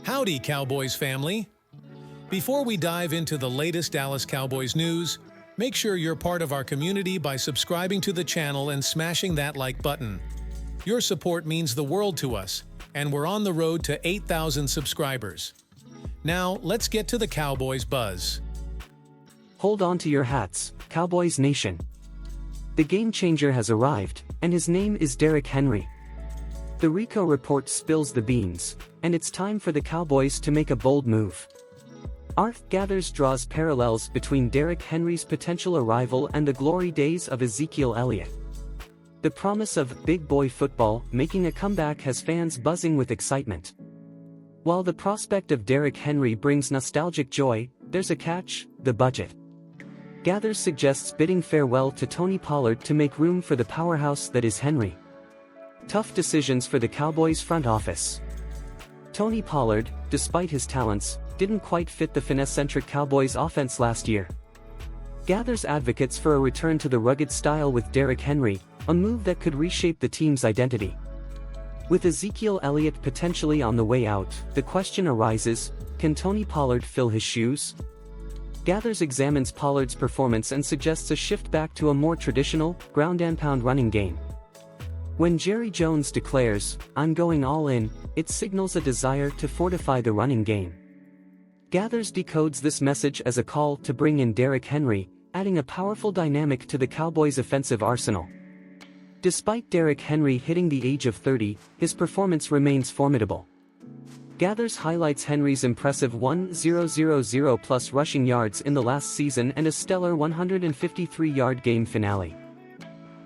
Howdy, Cowboys family! Before we dive into the latest Dallas Cowboys news, make sure you're part of our community by subscribing to the channel and smashing that like button. Your support means the world to us, and we're on the road to 8,000 subscribers. Now, let's get to the Cowboys buzz. Hold on to your hats, Cowboys Nation. The game changer has arrived, and his name is Derrick Henry. The Rico report spills the beans, and it's time for the Cowboys to make a bold move. ARF gathers draws parallels between Derrick Henry's potential arrival and the glory days of Ezekiel Elliott. The promise of big boy football making a comeback has fans buzzing with excitement. While the prospect of Derrick Henry brings nostalgic joy, there's a catch: the budget. Gathers suggests bidding farewell to Tony Pollard to make room for the powerhouse that is Henry. Tough decisions for the Cowboys front office. Tony Pollard, despite his talents, didn't quite fit the finesse-centric Cowboys offense last year. Gathers advocates for a return to the rugged style with Derrick Henry, a move that could reshape the team's identity. With Ezekiel Elliott potentially on the way out, the question arises, can Tony Pollard fill his shoes? Gathers examines Pollard's performance and suggests a shift back to a more traditional, ground-and-pound running game. When Jerry Jones declares, "I'm going all in," it signals a desire to fortify the running game. Gathers decodes this message as a call to bring in Derrick Henry, adding a powerful dynamic to the Cowboys' offensive arsenal. Despite Derrick Henry hitting the age of 30, his performance remains formidable. Gathers highlights Henry's impressive 1,000+ rushing yards in the last season and a stellar 153-yard game finale.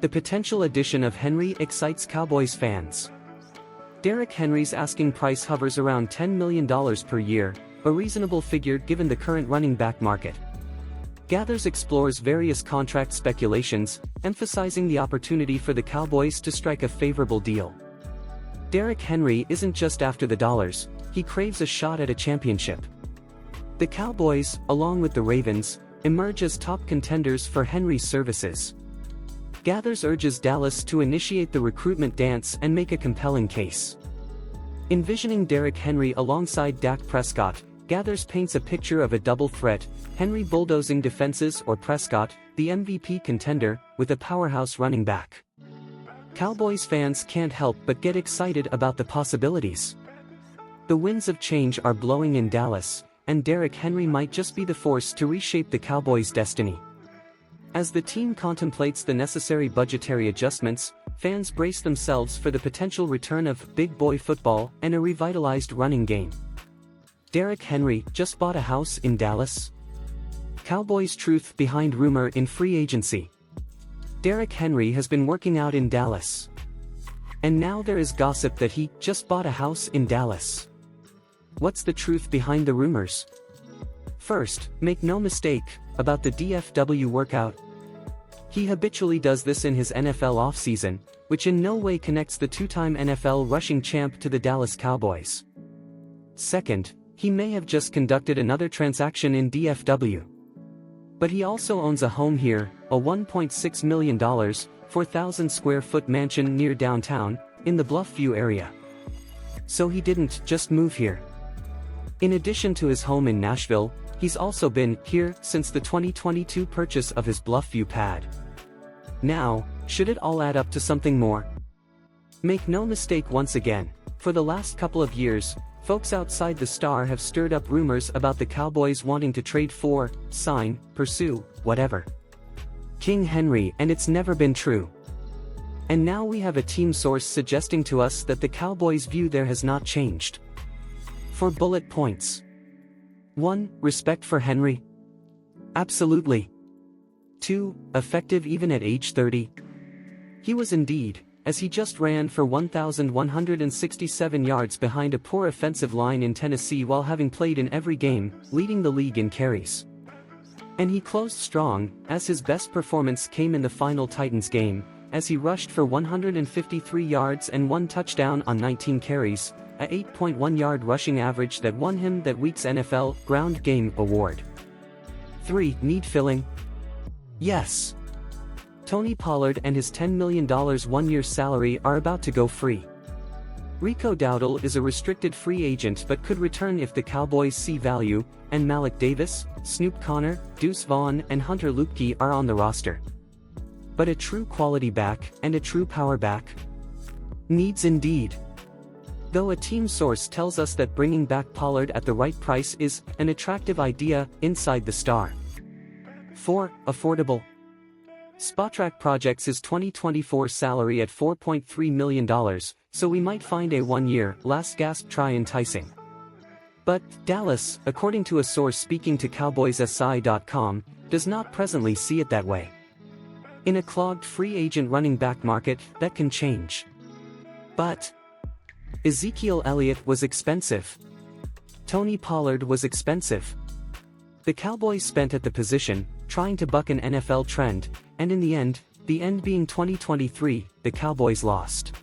The potential addition of Henry excites Cowboys fans. Derrick Henry's asking price hovers around $10 million per year, a reasonable figure given the current running back market. Gathers explores various contract speculations, emphasizing the opportunity for the Cowboys to strike a favorable deal. Derrick Henry isn't just after the dollars, he craves a shot at a championship. The Cowboys, along with the Ravens, emerge as top contenders for Henry's services. Gathers urges Dallas to initiate the recruitment dance and make a compelling case. Envisioning Derrick Henry alongside Dak Prescott, Gathers paints a picture of a double threat: Henry bulldozing defenses or Prescott, the MVP contender, with a powerhouse running back. Cowboys fans can't help but get excited about the possibilities. The winds of change are blowing in Dallas, and Derrick Henry might just be the force to reshape the Cowboys' destiny. As the team contemplates the necessary budgetary adjustments, fans brace themselves for the potential return of big boy football and a revitalized running game. Derrick Henry just bought a house in Dallas? Cowboys' truth behind rumor in free agency. Derrick Henry has been working out in Dallas. And now there is gossip that he just bought a house in Dallas. What's the truth behind the rumors? First, make no mistake about the DFW workout. He habitually does this in his NFL offseason, which in no way connects the two-time NFL rushing champ to the Dallas Cowboys. Second, he may have just conducted another transaction in DFW. But he also owns a home here, a $1.6 million, 4,000-square-foot mansion near downtown, in the Bluffview area. So he didn't just move here. In addition to his home in Nashville, he's also been here since the 2022 purchase of his Bluffview pad. Now, should it all add up to something more? Make no mistake once again, for the last couple of years, folks outside the Star have stirred up rumors about the Cowboys wanting to trade for, sign, pursue, whatever. King Henry, and it's never been true. And now we have a team source suggesting to us that the Cowboys' view there has not changed. 4 bullet points. 1. Respect for Henry. Absolutely. 2. Effective even at age 30. He was indeed, as he just ran for 1,167 yards behind a poor offensive line in Tennessee while having played in every game, leading the league in carries. And he closed strong, as his best performance came in the final Titans game, as he rushed for 153 yards and 1 touchdown on 19 carries, a 8.1-yard rushing average that won him that week's NFL Ground Game Award. 3. Need filling? Yes. Tony Pollard and his $10 million one-year salary are about to go free. Rico Dowdle is a restricted free agent but could return if the Cowboys see value, and Malik Davis, Snoop Conner, Deuce Vaughn and Hunter Luepke are on the roster. But a true quality back, and a true power back? Needs indeed. Though a team source tells us that bringing back Pollard at the right price is an attractive idea inside the star. 4. Affordable. Spotrac projects his 2024 salary at $4.3 million, so we might find a one-year, last-gasp try enticing. But Dallas, according to a source speaking to CowboysSI.com, does not presently see it that way. In a clogged free agent running back market, that can change. But Ezekiel Elliott was expensive. Tony Pollard was expensive. The Cowboys spent at the position, trying to buck an NFL trend, and in the end being 2023, the Cowboys lost.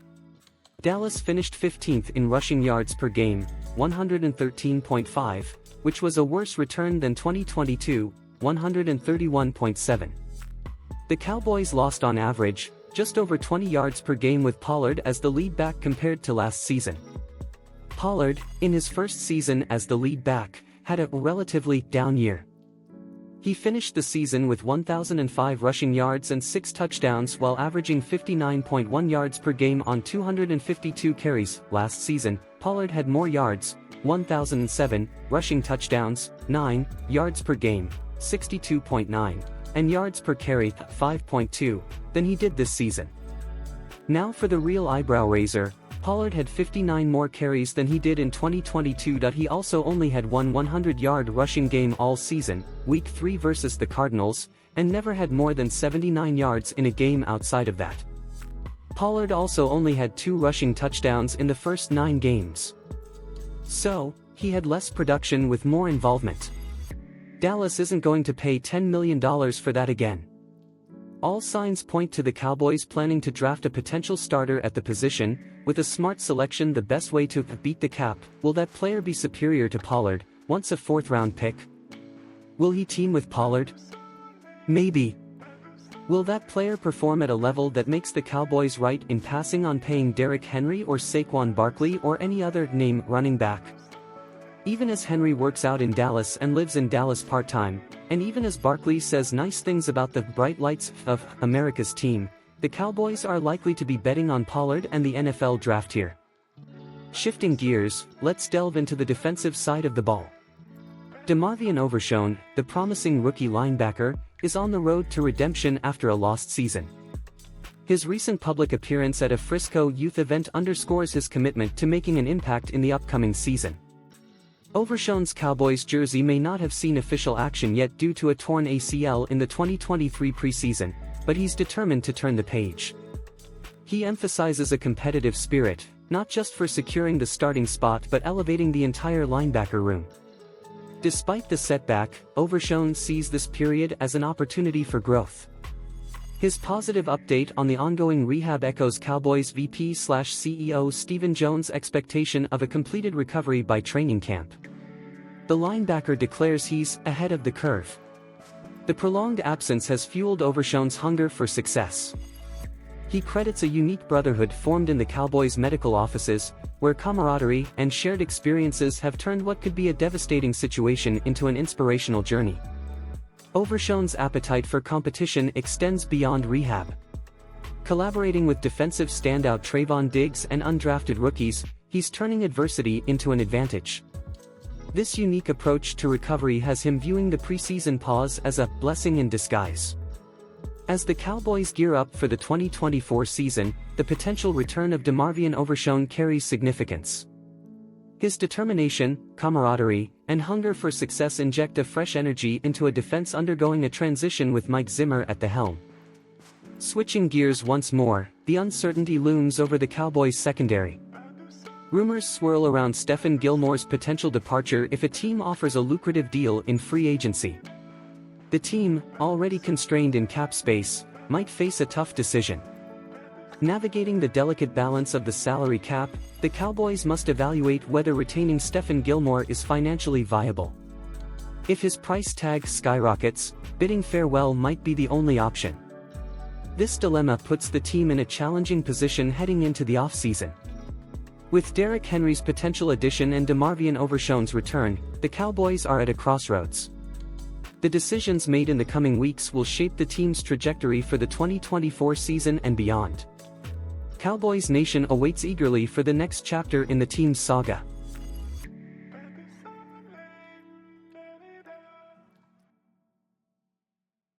Dallas finished 15th in rushing yards per game, 113.5, which was a worse return than 2022, 131.7. The Cowboys lost on average, just over 20 yards per game with Pollard as the lead back compared to last season. Pollard, in his first season as the lead back, had a relatively down year. He finished the season with 1,005 rushing yards and 6 touchdowns while averaging 59.1 yards per game on 252 carries. Last season, Pollard had more yards, 1,007, rushing touchdowns, 9, yards per game, 62.9, and yards per carry, 5.2, than he did this season. Now for the real eyebrow raiser, Pollard had 59 more carries than he did in 2022. He also only had one 100-yard rushing game all season, Week 3 versus the Cardinals, and never had more than 79 yards in a game outside of that. Pollard also only had 2 rushing touchdowns in the first 9 games. So, he had less production with more involvement. Dallas isn't going to pay $10 million for that again. All signs point to the Cowboys planning to draft a potential starter at the position, with a smart selection the best way to beat the cap. Will that player be superior to Pollard, once a 4th-round pick? Will he team with Pollard? Maybe. Will that player perform at a level that makes the Cowboys right in passing on paying Derrick Henry or Saquon Barkley or any other name running back? Even as Henry works out in Dallas and lives in Dallas part-time, and even as Barkley says nice things about the bright lights of America's team, the Cowboys are likely to be betting on Pollard and the NFL draft here. Shifting gears, let's delve into the defensive side of the ball. DeMarvion Overshown, the promising rookie linebacker, is on the road to redemption after a lost season. His recent public appearance at a Frisco youth event underscores his commitment to making an impact in the upcoming season. Overshown's Cowboys jersey may not have seen official action yet due to a torn ACL in the 2023 preseason, but he's determined to turn the page. He emphasizes a competitive spirit, not just for securing the starting spot but elevating the entire linebacker room. Despite the setback, Overshown sees this period as an opportunity for growth. His positive update on the ongoing rehab echoes Cowboys VP/CEO Stephen Jones' expectation of a completed recovery by training camp. The linebacker declares he's ahead of the curve. The prolonged absence has fueled Overshown's hunger for success. He credits a unique brotherhood formed in the Cowboys' medical offices, where camaraderie and shared experiences have turned what could be a devastating situation into an inspirational journey. Overshown's appetite for competition extends beyond rehab. Collaborating with defensive standout Trayvon Diggs and undrafted rookies, he's turning adversity into an advantage. This unique approach to recovery has him viewing the preseason pause as a blessing in disguise. As the Cowboys gear up for the 2024 season, the potential return of DeMarvion Overshown carries significance. His determination, camaraderie, and hunger for success inject a fresh energy into a defense undergoing a transition with Mike Zimmer at the helm. Switching gears once more, the uncertainty looms over the Cowboys' secondary. Rumors swirl around Stephon Gilmore's potential departure if a team offers a lucrative deal in free agency. The team, already constrained in cap space, might face a tough decision. Navigating the delicate balance of the salary cap, the Cowboys must evaluate whether retaining Stephon Gilmore is financially viable. If his price tag skyrockets, bidding farewell might be the only option. This dilemma puts the team in a challenging position heading into the offseason. With Derrick Henry's potential addition and DeMarvion Overshown's return, the Cowboys are at a crossroads. The decisions made in the coming weeks will shape the team's trajectory for the 2024 season and beyond. Cowboys Nation awaits eagerly for the next chapter in the team's saga.